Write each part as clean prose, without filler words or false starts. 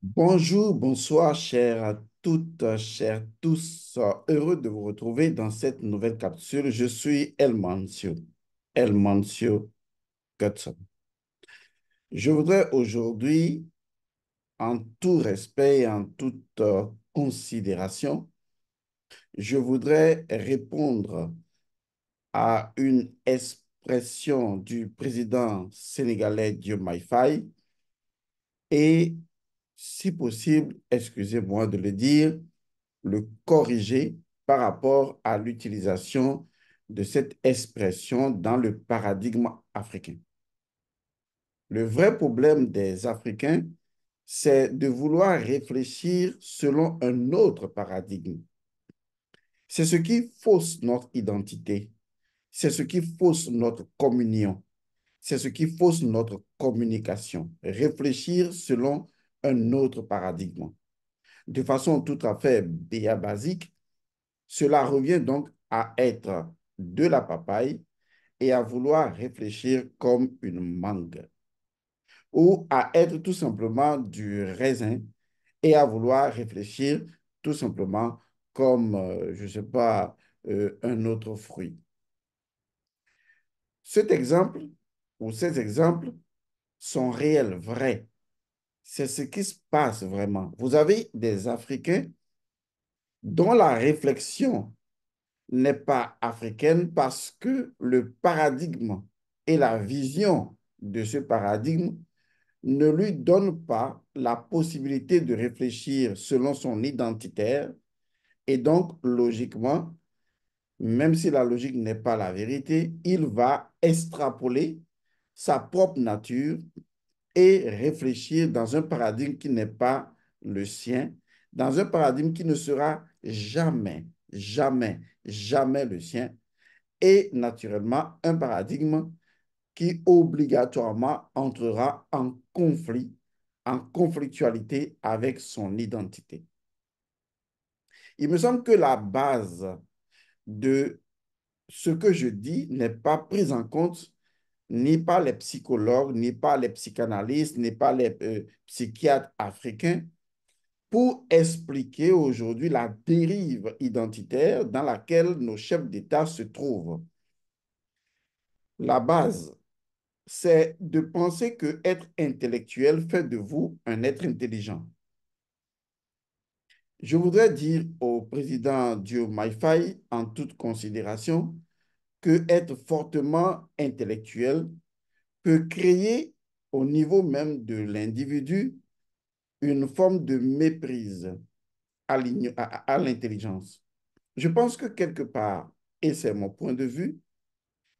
Bonjour, bonsoir, chers à toutes, chers tous. Heureux de vous retrouver dans cette nouvelle capsule. Je suis El Mancio Gutson. Je voudrais aujourd'hui, en tout respect et en toute considération, je voudrais répondre à une expression du président sénégalais Diomaye Faye et, si possible, excusez-moi de le dire, le corriger par rapport à l'utilisation de cette expression dans le paradigme africain. Le vrai problème des Africains, c'est de vouloir réfléchir selon un autre paradigme. C'est ce qui fausse notre identité, c'est ce qui fausse notre communion, c'est ce qui fausse notre communication. Réfléchir selon un autre paradigme. De façon tout à fait basique, cela revient donc à être de la papaye et à vouloir réfléchir comme une mangue, ou à être tout simplement du raisin et à vouloir réfléchir tout simplement comme, je ne sais pas, un autre fruit. Cet exemple ou ces exemples sont réels, vrais. C'est ce qui se passe vraiment. Vous avez des Africains dont la réflexion n'est pas africaine parce que le paradigme et la vision de ce paradigme ne lui donnent pas la possibilité de réfléchir selon son identitaire et donc logiquement, même si la logique n'est pas la vérité, il va extrapoler sa propre nature et réfléchir dans un paradigme qui n'est pas le sien, dans un paradigme qui ne sera jamais le sien, et naturellement un paradigme qui obligatoirement entrera en conflit, en conflictualité avec son identité. Il me semble que la base de ce que je dis n'est pas prise en compte ni par les psychologues, ni par les psychanalystes, ni par les psychiatres africains pour expliquer aujourd'hui la dérive identitaire dans laquelle nos chefs d'État se trouvent. La base, c'est de penser que être intellectuel fait de vous un être intelligent. Je voudrais dire au président Diomaye Faye, en toute considération, que être fortement intellectuel peut créer au niveau même de l'individu une forme de méprise à l'intelligence. Je pense que quelque part, et c'est mon point de vue,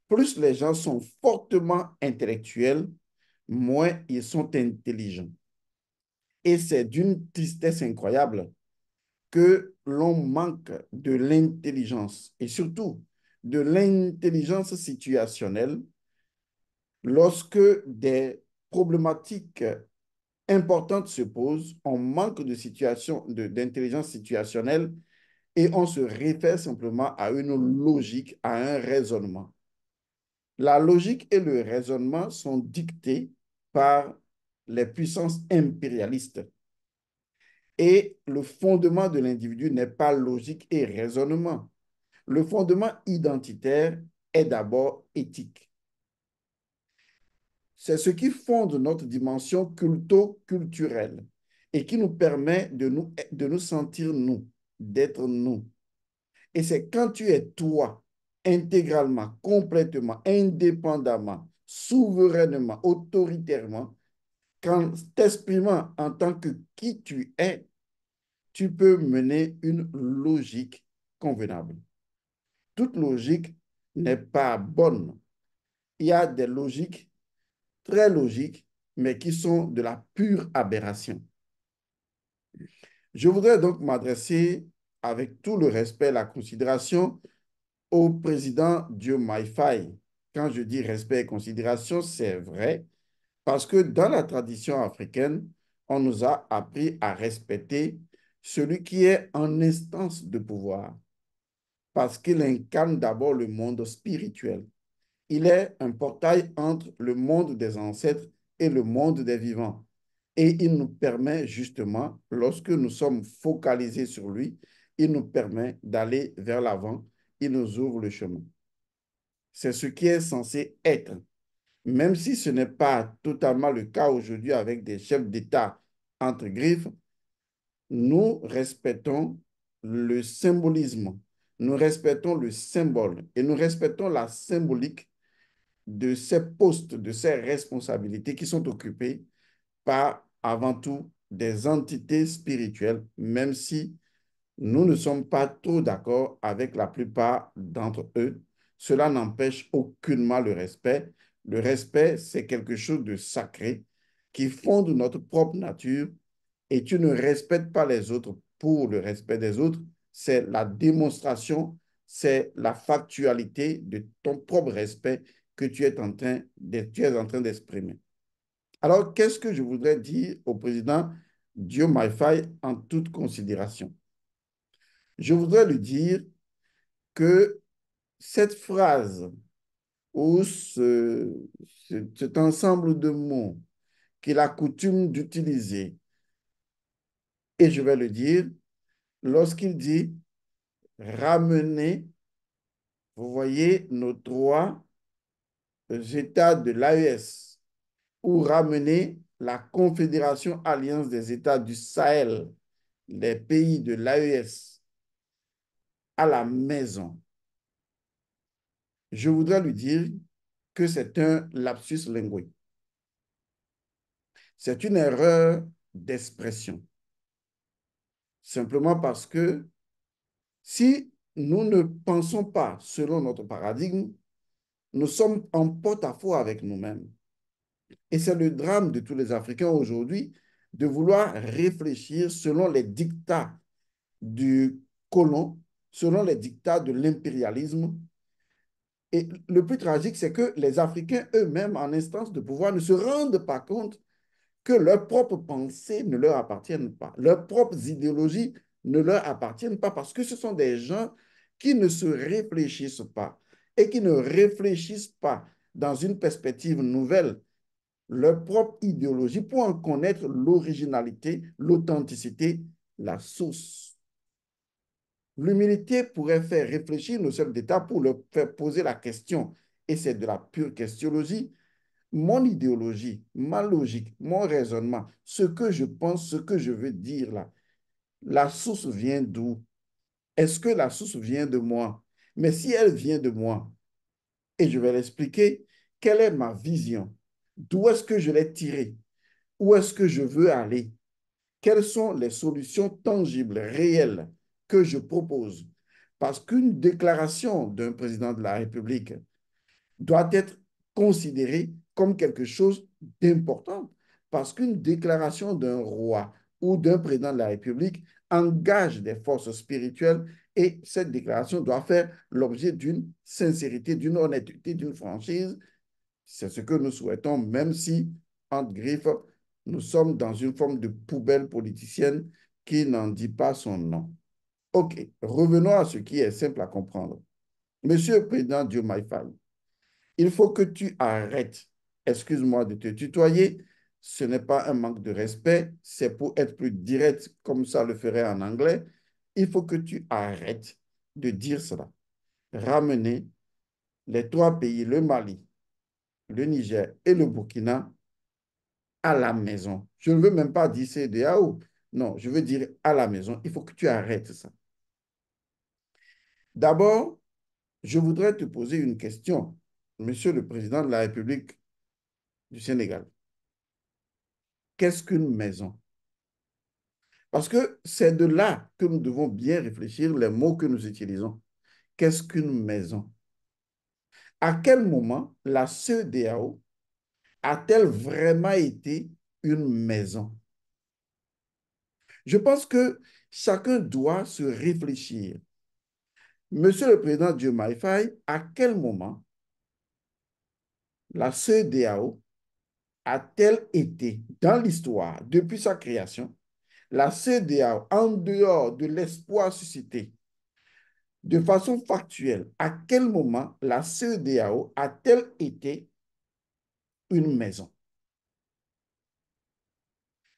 plus les gens sont fortement intellectuels, moins ils sont intelligents. Et c'est d'une tristesse incroyable que l'on manque de l'intelligence et surtout de l'intelligence situationnelle lorsque des problématiques importantes se posent, on manque de situation, d'intelligence situationnelle et on se réfère simplement à une logique, à un raisonnement. La logique et le raisonnement sont dictés par les puissances impérialistes. Et le fondement de l'individu n'est pas logique et raisonnement. Le fondement identitaire est d'abord éthique. C'est ce qui fonde notre dimension culto-culturelle et qui nous permet de nous sentir nous, d'être nous. Et c'est quand tu es toi, intégralement, complètement, indépendamment, souverainement, autoritairement, qu'en t'exprimant en tant que qui tu es, tu peux mener une logique convenable. Toute logique n'est pas bonne. Il y a des logiques très logiques, mais qui sont de la pure aberration. Je voudrais donc m'adresser avec tout le respect et la considération au président Diomaye Faye. Quand je dis respect et considération, c'est vrai, parce que dans la tradition africaine, on nous a appris à respecter celui qui est en instance de pouvoir, parce qu'il incarne d'abord le monde spirituel. Il est un portail entre le monde des ancêtres et le monde des vivants. Et il nous permet justement, lorsque nous sommes focalisés sur lui, il nous permet d'aller vers l'avant. Il nous ouvre le chemin. C'est ce qui est censé être. Même si ce n'est pas totalement le cas aujourd'hui avec des chefs d'État entre griffes, nous respectons le symbolisme, nous respectons le symbole et nous respectons la symbolique de ces postes, de ces responsabilités qui sont occupées par avant tout des entités spirituelles, même si nous ne sommes pas trop d'accord avec la plupart d'entre eux. Cela n'empêche aucunement le respect. Le respect, c'est quelque chose de sacré qui fonde notre propre nature et tu ne respectes pas les autres pour le respect des autres. C'est la démonstration, c'est la factualité de ton propre respect que tu es en train d'exprimer. Alors, qu'est-ce que je voudrais dire au président Diomaye en toute considération? Je voudrais lui dire que cette phrase ou cet ensemble de mots qu'il a coutume d'utiliser, et je vais le dire, lorsqu'il dit ramener, vous voyez, nos trois États de l'AES ou ramener la Confédération Alliance des États du Sahel, les pays de l'AES, à la maison. Je voudrais lui dire que c'est un lapsus linguique. C'est une erreur d'expression. Simplement parce que si nous ne pensons pas selon notre paradigme, nous sommes en porte-à-faux avec nous-mêmes. Et c'est le drame de tous les Africains aujourd'hui de vouloir réfléchir selon les dictats du colon, selon les dictats de l'impérialisme. Et le plus tragique, c'est que les Africains eux-mêmes, en instance de pouvoir, ne se rendent pas compte que leurs propres pensées ne leur appartiennent pas, leurs propres idéologies ne leur appartiennent pas, parce que ce sont des gens qui ne se réfléchissent pas et qui ne réfléchissent pas dans une perspective nouvelle leur propre idéologie pour en connaître l'originalité, l'authenticité, la source. L'humilité pourrait faire réfléchir nos chefs d'État pour leur faire poser la question, et c'est de la pure questionologie. Mon idéologie, ma logique, mon raisonnement, ce que je pense, ce que je veux dire là, la source vient d'où? Est-ce que la source vient de moi? Mais si elle vient de moi, et je vais l'expliquer, quelle est ma vision? D'où est-ce que je l'ai tirée? Où est-ce que je veux aller? Quelles sont les solutions tangibles, réelles que je propose? Parce qu'une déclaration d'un président de la République doit être considérée comme quelque chose d'important. Parce qu'une déclaration d'un roi ou d'un président de la République engage des forces spirituelles et cette déclaration doit faire l'objet d'une sincérité, d'une honnêteté, d'une franchise. C'est ce que nous souhaitons, même si, entre griffes, nous sommes dans une forme de poubelle politicienne qui n'en dit pas son nom. OK, revenons à ce qui est simple à comprendre. Monsieur le Président Diomaye Faye, il faut que tu arrêtes, excuse-moi de te tutoyer, ce n'est pas un manque de respect, c'est pour être plus direct comme ça le ferait en anglais. Il faut que tu arrêtes de dire cela. Ramener les trois pays, le Mali, le Niger et le Burkina, à la maison. Je ne veux même pas dire CEDEAO. Non, je veux dire à la maison. Il faut que tu arrêtes ça. D'abord, je voudrais te poser une question, Monsieur le Président de la République du Sénégal. Qu'est-ce qu'une maison? Parce que c'est de là que nous devons bien réfléchir les mots que nous utilisons. Qu'est-ce qu'une maison? À quel moment la CEDEAO a-t-elle vraiment été une maison? Je pense que chacun doit se réfléchir. Monsieur le Président Diomaye Faye, à quel moment la CEDEAO a-t-elle été, dans l'histoire, depuis sa création, la CEDEAO, en dehors de l'espoir suscité, de façon factuelle, à quel moment la CEDEAO a-t-elle été une maison?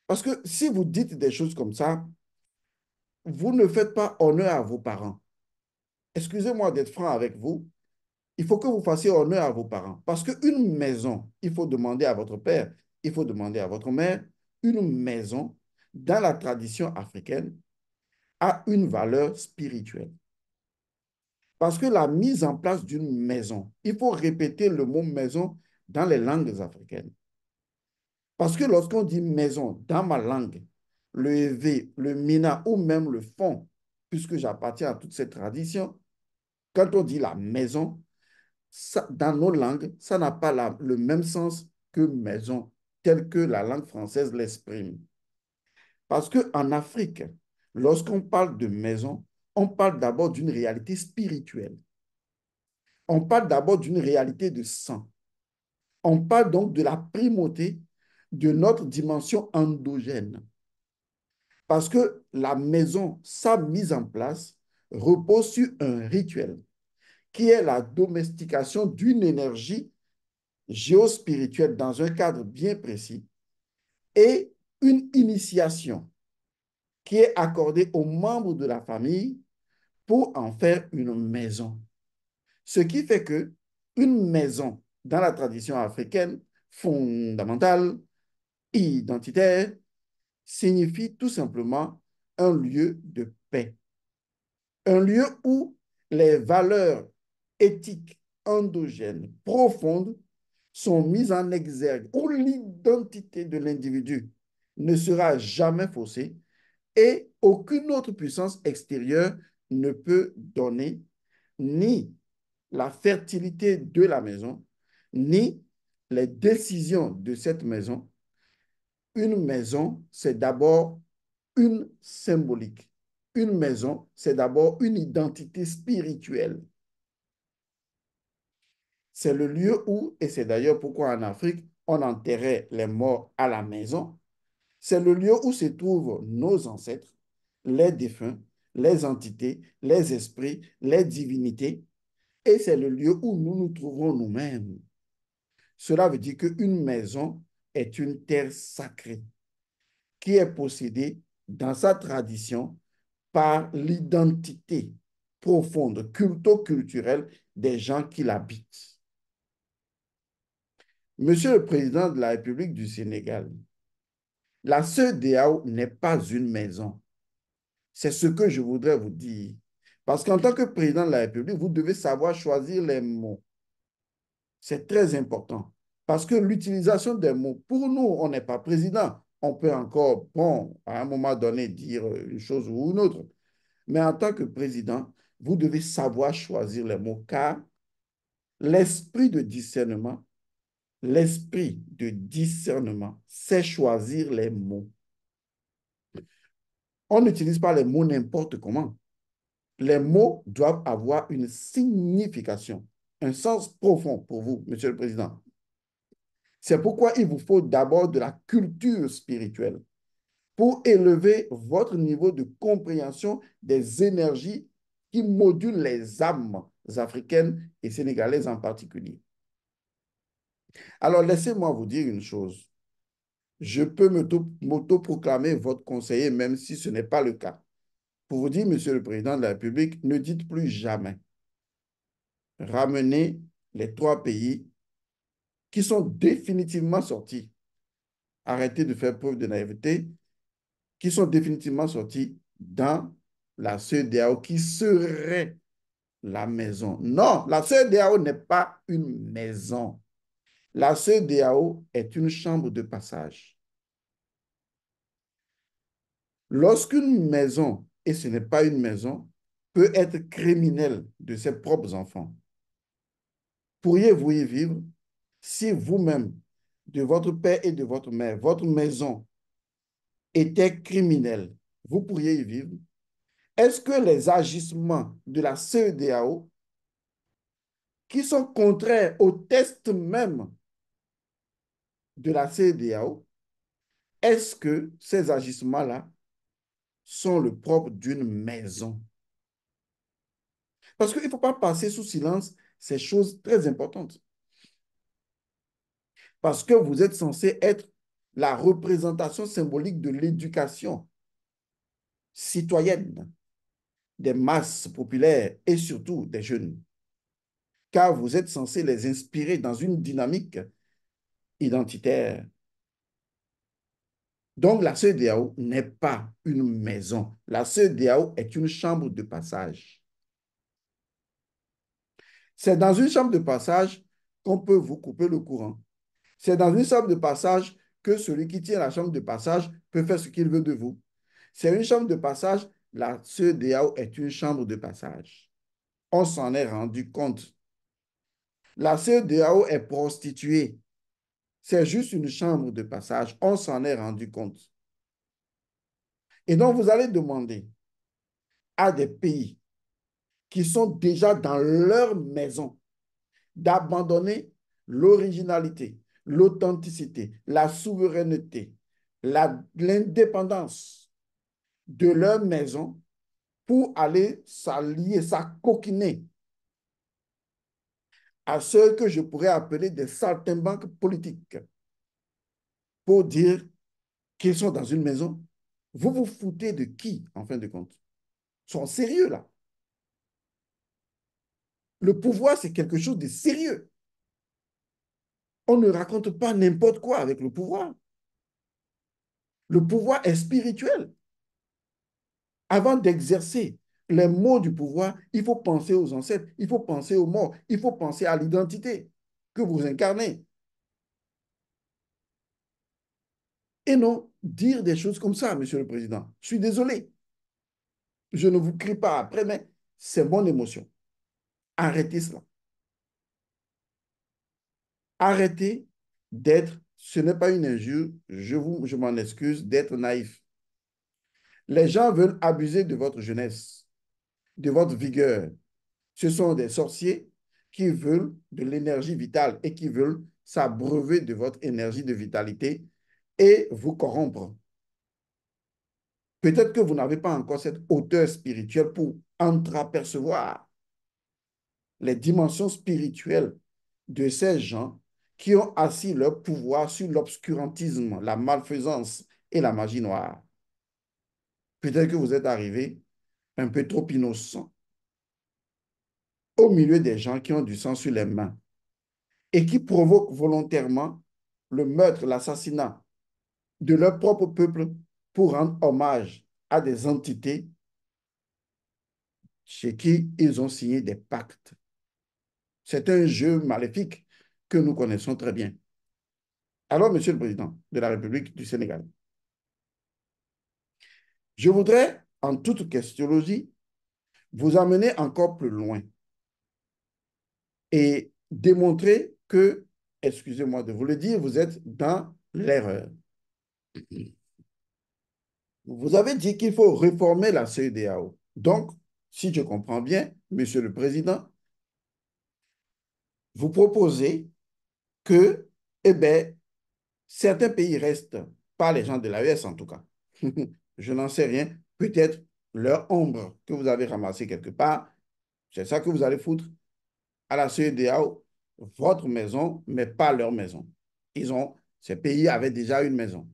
Parce que si vous dites des choses comme ça, vous ne faites pas honneur à vos parents. Excusez-moi d'être franc avec vous. Il faut que vous fassiez honneur à vos parents. Parce qu'une maison, il faut demander à votre père, il faut demander à votre mère, une maison, dans la tradition africaine, a une valeur spirituelle. Parce que la mise en place d'une maison, il faut répéter le mot maison dans les langues africaines. Parce que lorsqu'on dit maison dans ma langue, le EV, le Mina ou même le fond, puisque j'appartiens à toute cette tradition, quand on dit la maison, ça, dans nos langues, ça n'a pas le même sens que maison, tel que la langue française l'exprime. Parce qu'en Afrique, lorsqu'on parle de maison, on parle d'abord d'une réalité spirituelle. On parle d'abord d'une réalité de sang. On parle donc de la primauté de notre dimension endogène. Parce que la maison, sa mise en place, repose sur un rituel qui est la domestication d'une énergie géospirituelle dans un cadre bien précis et une initiation qui est accordée aux membres de la famille pour en faire une maison. Ce qui fait que une maison dans la tradition africaine fondamentale, identitaire, signifie tout simplement un lieu de paix, un lieu où les valeurs éthiques endogènes profondes sont mises en exergue, où l'identité de l'individu ne sera jamais faussée et aucune autre puissance extérieure ne peut donner ni la fertilité de la maison, ni les décisions de cette maison. Une maison, c'est d'abord une symbolique. Une maison, c'est d'abord une identité spirituelle. C'est le lieu où, et c'est d'ailleurs pourquoi en Afrique, on enterrait les morts à la maison, c'est le lieu où se trouvent nos ancêtres, les défunts, les entités, les esprits, les divinités, et c'est le lieu où nous nous trouvons nous-mêmes. Cela veut dire qu'une maison est une terre sacrée qui est possédée dans sa tradition par l'identité profonde, culto-culturelle des gens qui l'habitent. Monsieur le Président de la République du Sénégal, la CEDEAO n'est pas une maison. C'est ce que je voudrais vous dire. Parce qu'en tant que président de la République, vous devez savoir choisir les mots. C'est très important. Parce que l'utilisation des mots, pour nous, on n'est pas président. On peut encore, bon, à un moment donné, dire une chose ou une autre. Mais en tant que président, vous devez savoir choisir les mots, car l'esprit de discernement, c'est choisir les mots. On n'utilise pas les mots n'importe comment. Les mots doivent avoir une signification, un sens profond pour vous, Monsieur le Président. C'est pourquoi il vous faut d'abord de la culture spirituelle pour élever votre niveau de compréhension des énergies qui modulent les âmes africaines et sénégalaises en particulier. Alors, laissez-moi vous dire une chose. Je peux m'auto-proclamer votre conseiller, même si ce n'est pas le cas. Pour vous dire, Monsieur le Président de la République, ne dites plus jamais ramener les trois pays qui sont définitivement sortis. Arrêtez de faire preuve de naïveté, qui sont définitivement sortis dans la CEDEAO, qui serait la maison. Non, la CEDEAO n'est pas une maison. La CEDEAO est une chambre de passage. Lorsqu'une maison, et ce n'est pas une maison, peut être criminelle de ses propres enfants, pourriez-vous y vivre si vous-même, de votre père et de votre mère, votre maison était criminelle? Vous pourriez y vivre? Est-ce que les agissements de la CEDEAO, qui sont contraires au test même de la CEDEAO, est-ce que ces agissements-là sont le propre d'une maison? Parce qu'il ne faut pas passer sous silence ces choses très importantes. Parce que vous êtes censé être la représentation symbolique de l'éducation citoyenne des masses populaires et surtout des jeunes, car vous êtes censé les inspirer dans une dynamique identitaire. Donc, la CEDEAO n'est pas une maison. La CEDEAO est une chambre de passage. C'est dans une chambre de passage qu'on peut vous couper le courant. C'est dans une chambre de passage que celui qui tient la chambre de passage peut faire ce qu'il veut de vous. C'est une chambre de passage. La CEDEAO est une chambre de passage. On s'en est rendu compte. La CEDEAO est prostituée. C'est juste une chambre de passage. On s'en est rendu compte. Et donc, vous allez demander à des pays qui sont déjà dans leur maison d'abandonner l'originalité, l'authenticité, la souveraineté, l'indépendance de leur maison pour aller s'allier, s'acoquiner à ceux que je pourrais appeler des saltimbanques politiques pour dire qu'ils sont dans une maison. Vous vous foutez de qui, en fin de compte? Ils sont sérieux, là. Le pouvoir, c'est quelque chose de sérieux. On ne raconte pas n'importe quoi avec le pouvoir. Le pouvoir est spirituel. Avant d'exercer les mots du pouvoir, il faut penser aux ancêtres, il faut penser aux morts, il faut penser à l'identité que vous incarnez. Et non dire des choses comme ça, Monsieur le Président. Je suis désolé. Je ne vous crie pas après, mais c'est mon émotion. Arrêtez cela. Arrêtez d'être, ce n'est pas une injure, je m'en excuse, d'être naïf. Les gens veulent abuser de votre jeunesse, de votre vigueur. Ce sont des sorciers qui veulent de l'énergie vitale et qui veulent s'abreuver de votre énergie de vitalité et vous corrompre. Peut-être que vous n'avez pas encore cette hauteur spirituelle pour entreapercevoir les dimensions spirituelles de ces gens qui ont assis leur pouvoir sur l'obscurantisme, la malfaisance et la magie noire. Peut-être que vous êtes arrivé un peu trop innocent au milieu des gens qui ont du sang sur les mains et qui provoquent volontairement le meurtre, l'assassinat de leur propre peuple pour rendre hommage à des entités chez qui ils ont signé des pactes. C'est un jeu maléfique que nous connaissons très bien. Alors, Monsieur le Président de la République du Sénégal, je voudrais, en toute questionologie, vous amener encore plus loin et démontrer que, excusez-moi de vous le dire, vous êtes dans l'erreur. Vous avez dit qu'il faut réformer la CEDEAO. Donc, si je comprends bien, Monsieur le Président, vous proposez que, eh bien, certains pays restent, pas les gens de l'AES en tout cas, je n'en sais rien, peut-être leur ombre que vous avez ramassée quelque part, c'est ça que vous allez foutre à la CEDEAO, votre maison, mais pas leur maison. Ces pays avaient déjà une maison.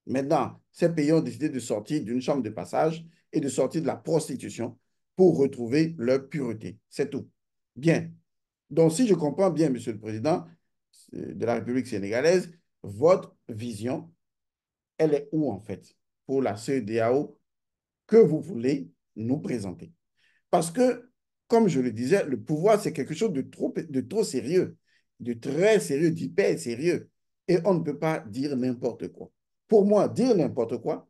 Maintenant, ces pays ont décidé de sortir d'une chambre de passage et de sortir de la prostitution pour retrouver leur pureté. C'est tout. Bien. Donc, si je comprends bien, Monsieur le Président de la République sénégalaise, votre vision, elle est où en fait pour la CEDEAO que vous voulez nous présenter? Parce que, comme je le disais, le pouvoir, c'est quelque chose de trop sérieux, de très sérieux, d'hyper sérieux. Et on ne peut pas dire n'importe quoi. Pour moi, dire n'importe quoi,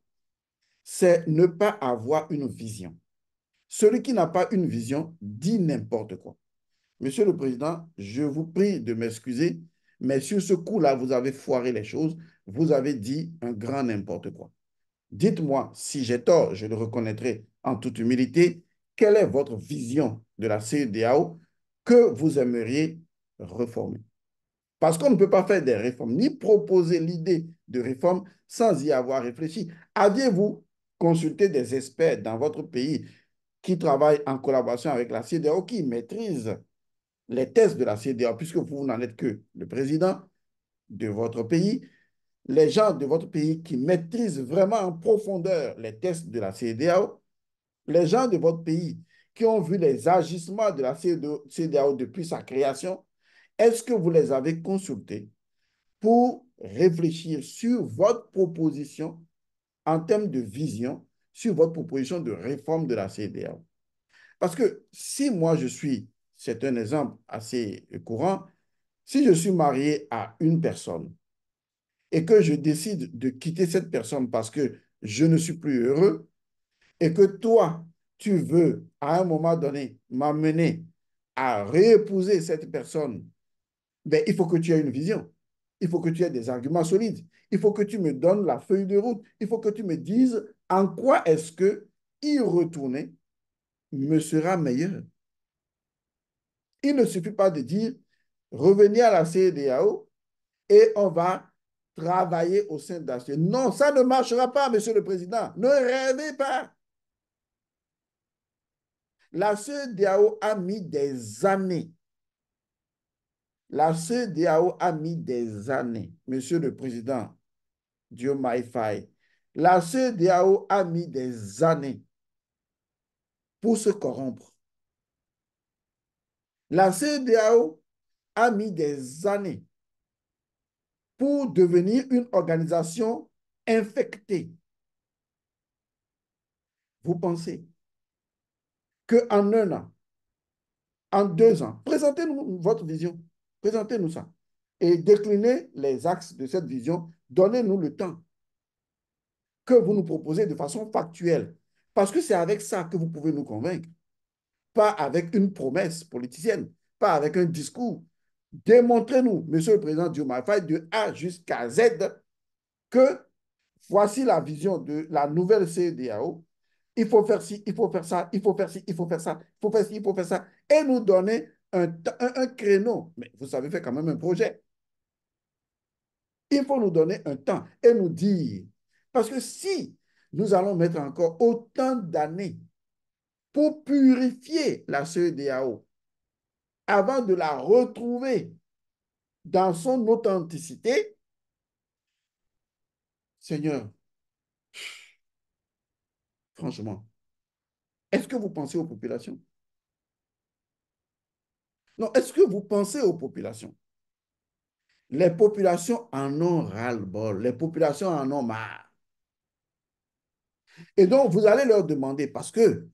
c'est ne pas avoir une vision. Celui qui n'a pas une vision dit n'importe quoi. Monsieur le Président, je vous prie de m'excuser, mais sur ce coup-là, vous avez foiré les choses. Vous avez dit un grand n'importe quoi. Dites-moi, si j'ai tort, je le reconnaîtrai en toute humilité, quelle est votre vision de la CEDEAO que vous aimeriez réformer? Parce qu'on ne peut pas faire des réformes, ni proposer l'idée de réforme sans y avoir réfléchi. Aviez-vous consulté des experts dans votre pays qui travaillent en collaboration avec la CEDEAO, qui maîtrisent les thèses de la CEDEAO, puisque vous n'en êtes que le président de votre pays? les gens de votre pays qui maîtrisent vraiment en profondeur les tests de la CEDEAO, les gens de votre pays qui ont vu les agissements de la CEDEAO depuis sa création, est-ce que vous les avez consultés pour réfléchir sur votre proposition en termes de vision, sur votre proposition de réforme de la CEDEAO? Parce que si moi je suis, c'est un exemple assez courant, si je suis marié à une personne et que je décide de quitter cette personne parce que je ne suis plus heureux et que toi, tu veux à un moment donné m'amener à réépouser cette personne, ben, il faut que tu aies une vision. Il faut que tu aies des arguments solides. Il faut que tu me donnes la feuille de route. Il faut que tu me dises en quoi est-ce que y retourner me sera meilleur. Il ne suffit pas de dire revenez à la CEDEAO et on va travailler au sein de la CEDEAO. Non, ça ne marchera pas, Monsieur le Président. Ne rêvez pas. La CEDEAO a mis des années. La CEDEAO a mis des années, Monsieur le Président Diomaye Faye. La CEDEAO a mis des années pour se corrompre. La CEDEAO a mis des années pour devenir une organisation infectée. Vous pensez qu'en un an, en 2 ans, présentez-nous votre vision, présentez-nous ça et déclinez les axes de cette vision, donnez-nous le temps que vous nous proposez de façon factuelle. Parce que c'est avec ça que vous pouvez nous convaincre, pas avec une promesse politicienne, pas avec un discours. Démontrez-nous, Monsieur le Président Diomaye Faye, de A jusqu'à Z, que voici la vision de la nouvelle CEDEAO. Il faut faire ci, il faut faire ça, il faut faire ci, il faut faire ça, il faut faire ci, il faut faire ça, et nous donner un créneau. Mais vous savez faire quand même un projet. Il faut nous donner un temps et nous dire, parce que si nous allons mettre encore autant d'années pour purifier la CEDEAO avant de la retrouver dans son authenticité, Seigneur, franchement, est-ce que vous pensez aux populations? Non, est-ce que vous pensez aux populations? Les populations en ont ras-le-bol, les populations en ont marre. Et donc, vous allez leur demander, parce que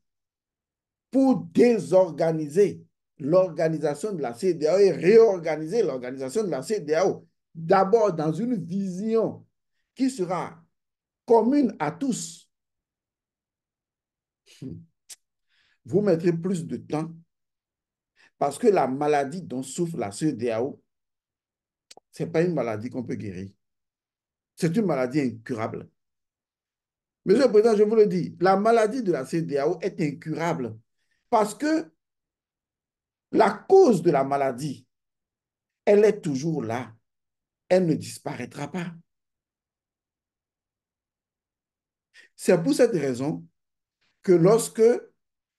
pour désorganiser l'organisation de la CEDEAO et réorganiser l'organisation de la CEDEAO, d'abord dans une vision qui sera commune à tous, vous mettrez plus de temps parce que la maladie dont souffre la CEDEAO, ce n'est pas une maladie qu'on peut guérir. C'est une maladie incurable. Monsieur le Président, je vous le dis, la maladie de la CEDEAO est incurable parce que la cause de la maladie, elle est toujours là. Elle ne disparaîtra pas. C'est pour cette raison que lorsque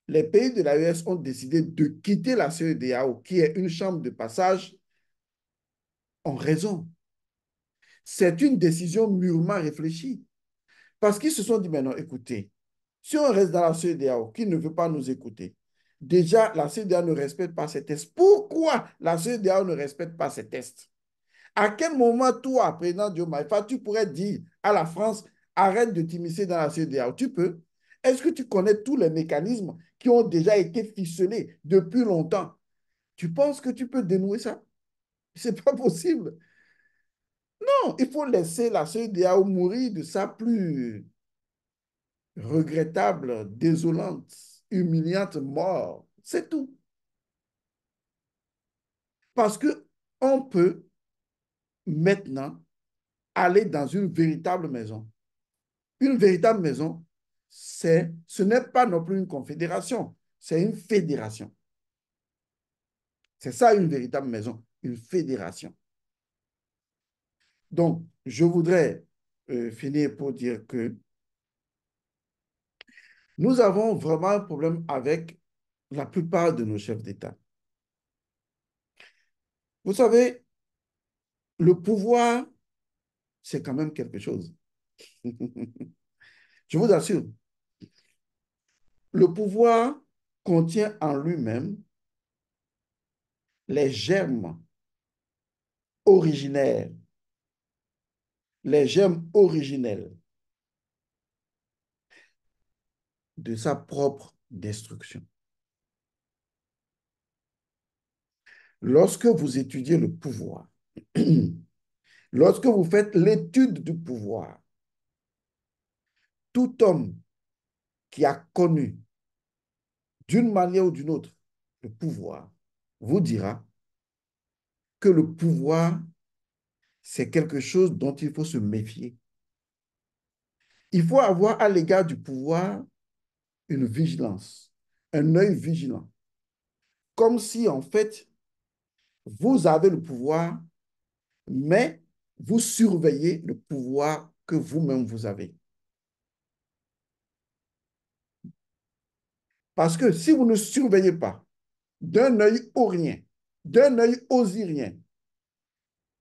les pays de l'AES ont décidé de quitter la CEDEAO, qui est une chambre de passage, ont raison. C'est une décision mûrement réfléchie. Parce qu'ils se sont dit, mais non, écoutez, si on reste dans la CEDEAO, qui ne veut pas nous écouter, déjà, la CEDEAO ne respecte pas ses tests. Pourquoi la CEDEAO ne respecte pas ses tests? À quel moment, toi, président Diomaye Faye, tu pourrais dire à la France, arrête de t'immiscer dans la CEDEAO? Tu peux. Est-ce que tu connais tous les mécanismes qui ont déjà été ficelés depuis longtemps? Tu penses que tu peux dénouer ça? C'est pas possible. Non, il faut laisser la CEDEAO mourir de sa plus regrettable, désolante, humiliante mort. C'est tout. Parce que on peut maintenant aller dans une véritable maison. Une véritable maison, ce n'est pas non plus une confédération, c'est une fédération. C'est ça une véritable maison, une fédération. Donc, je voudrais finir pour dire que nous avons vraiment un problème avec la plupart de nos chefs d'État. Vous savez, le pouvoir c'est quand même quelque chose. Je vous assure, le pouvoir contient en lui-même les germes originaires, les germes originels de sa propre destruction. Lorsque vous étudiez le pouvoir, lorsque vous faites l'étude du pouvoir, tout homme qui a connu d'une manière ou d'une autre le pouvoir vous dira que le pouvoir, c'est quelque chose dont il faut se méfier. Il faut avoir à l'égard du pouvoir une vigilance, un œil vigilant, comme si en fait, vous avez le pouvoir, mais vous surveillez le pouvoir que vous-même vous avez. Parce que si vous ne surveillez pas d'un œil aurien, d'un œil osirien,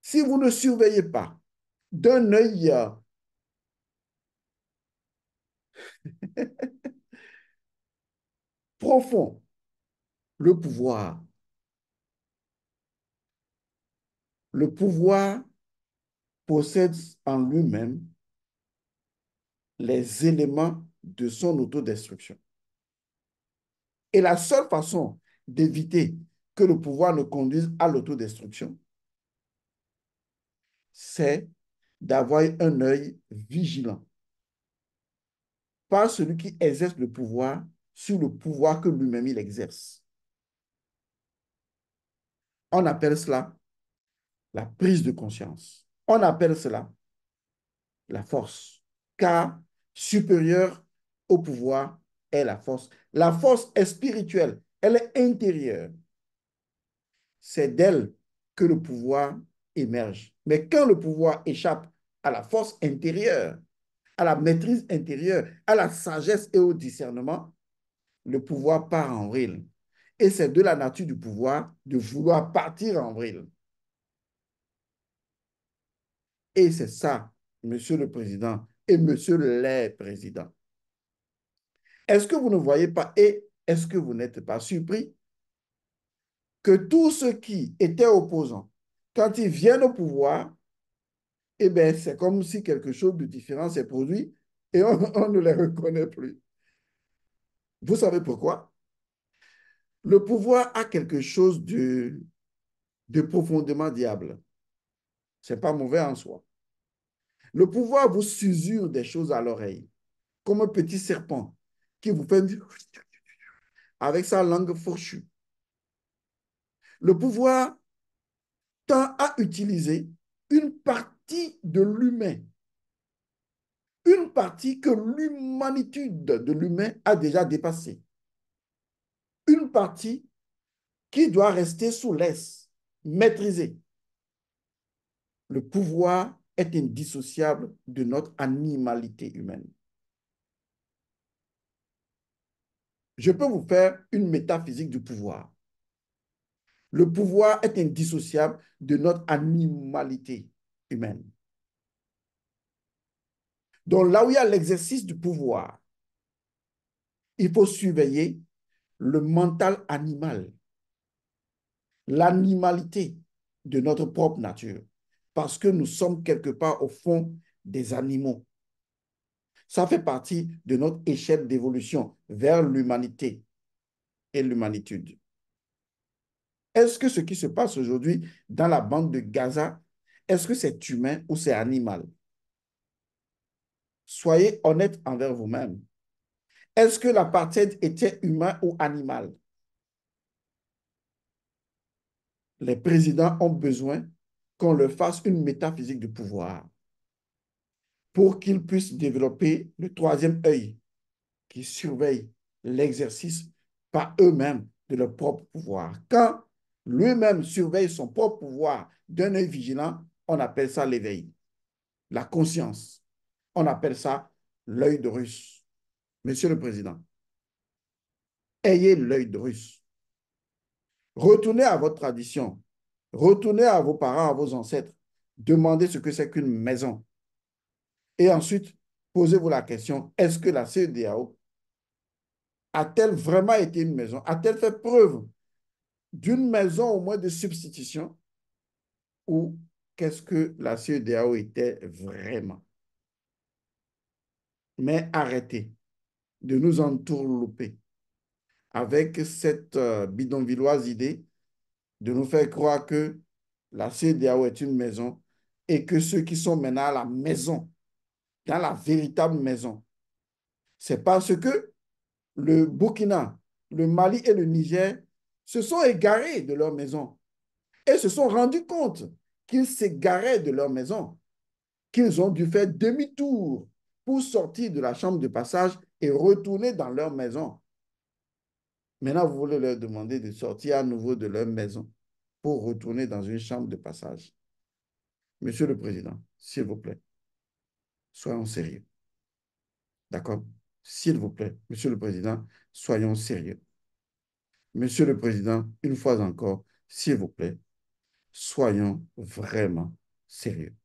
si vous ne surveillez pas d'un œil profond le pouvoir, le pouvoir possède en lui-même les éléments de son autodestruction. Et la seule façon d'éviter que le pouvoir ne conduise à l'autodestruction, c'est d'avoir un œil vigilant. Pas celui qui exerce le pouvoir sur le pouvoir que lui-même il exerce. On appelle cela la prise de conscience. On appelle cela la force. Car supérieure au pouvoir est la force. La force est spirituelle, elle est intérieure. C'est d'elle que le pouvoir émerge. Mais quand le pouvoir échappe à la force intérieure, à la maîtrise intérieure, à la sagesse et au discernement, le pouvoir part en vrille. Et c'est de la nature du pouvoir de vouloir partir en vrille. Et c'est ça, Monsieur le Président et Monsieur les Présidents. Est-ce que vous ne voyez pas et est-ce que vous n'êtes pas surpris que tous ceux qui étaient opposants, quand ils viennent au pouvoir, eh bien, c'est comme si quelque chose de différent s'est produit et on ne les reconnaît plus. Vous savez pourquoi? Le pouvoir a quelque chose de profondément diable. Ce n'est pas mauvais en soi. Le pouvoir vous susure des choses à l'oreille, comme un petit serpent qui vous fait avec sa langue fourchue. Le pouvoir tend à utiliser une partie de l'humain, une partie que l'humanitude de l'humain a déjà dépassée, une partie qui doit rester sous laisse, maîtrisée. Le pouvoir est indissociable de notre animalité humaine. Je peux vous faire une métaphysique du pouvoir. Le pouvoir est indissociable de notre animalité humaine. Donc là où il y a l'exercice du pouvoir, il faut surveiller le mental animal, l'animalité de notre propre nature, parce que nous sommes quelque part au fond des animaux. Ça fait partie de notre échelle d'évolution vers l'humanité et l'humanitude. Est-ce que ce qui se passe aujourd'hui dans la bande de Gaza, est-ce que c'est humain ou c'est animal? Soyez honnête envers vous-même. Est-ce que l'apartheid était humain ou animal? Les présidents ont besoin qu'on leur fasse une métaphysique du pouvoir pour qu'ils puissent développer le troisième œil qui surveille l'exercice par eux-mêmes de leur propre pouvoir. Quand lui-même surveille son propre pouvoir d'un œil vigilant, on appelle ça l'éveil. La conscience, on appelle ça l'œil de Russe. Monsieur le Président, ayez l'œil de Russe. Retournez à votre tradition. Retournez à vos parents, à vos ancêtres. Demandez ce que c'est qu'une maison. Et ensuite, posez-vous la question, est-ce que la CEDEAO a-t-elle vraiment été une maison? A-t-elle fait preuve d'une maison au moins de substitution? Ou qu'est-ce que la CEDEAO était vraiment? Mais arrêtez de nous entourlouper avec cette bidonvilloise idée de nous faire croire que la CEDEAO est une maison et que ceux qui sont maintenant à la maison, dans la véritable maison, c'est parce que le Burkina, le Mali et le Niger se sont égarés de leur maison et se sont rendus compte qu'ils s'égaraient de leur maison, qu'ils ont dû faire demi-tour pour sortir de la chambre de passage et retourner dans leur maison. Maintenant, vous voulez leur demander de sortir à nouveau de leur maison pour retourner dans une chambre de passage. Monsieur le Président, s'il vous plaît, soyons sérieux. D'accord? S'il vous plaît, Monsieur le Président, soyons sérieux. Monsieur le Président, une fois encore, s'il vous plaît, soyons vraiment sérieux.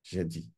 J'ai dit.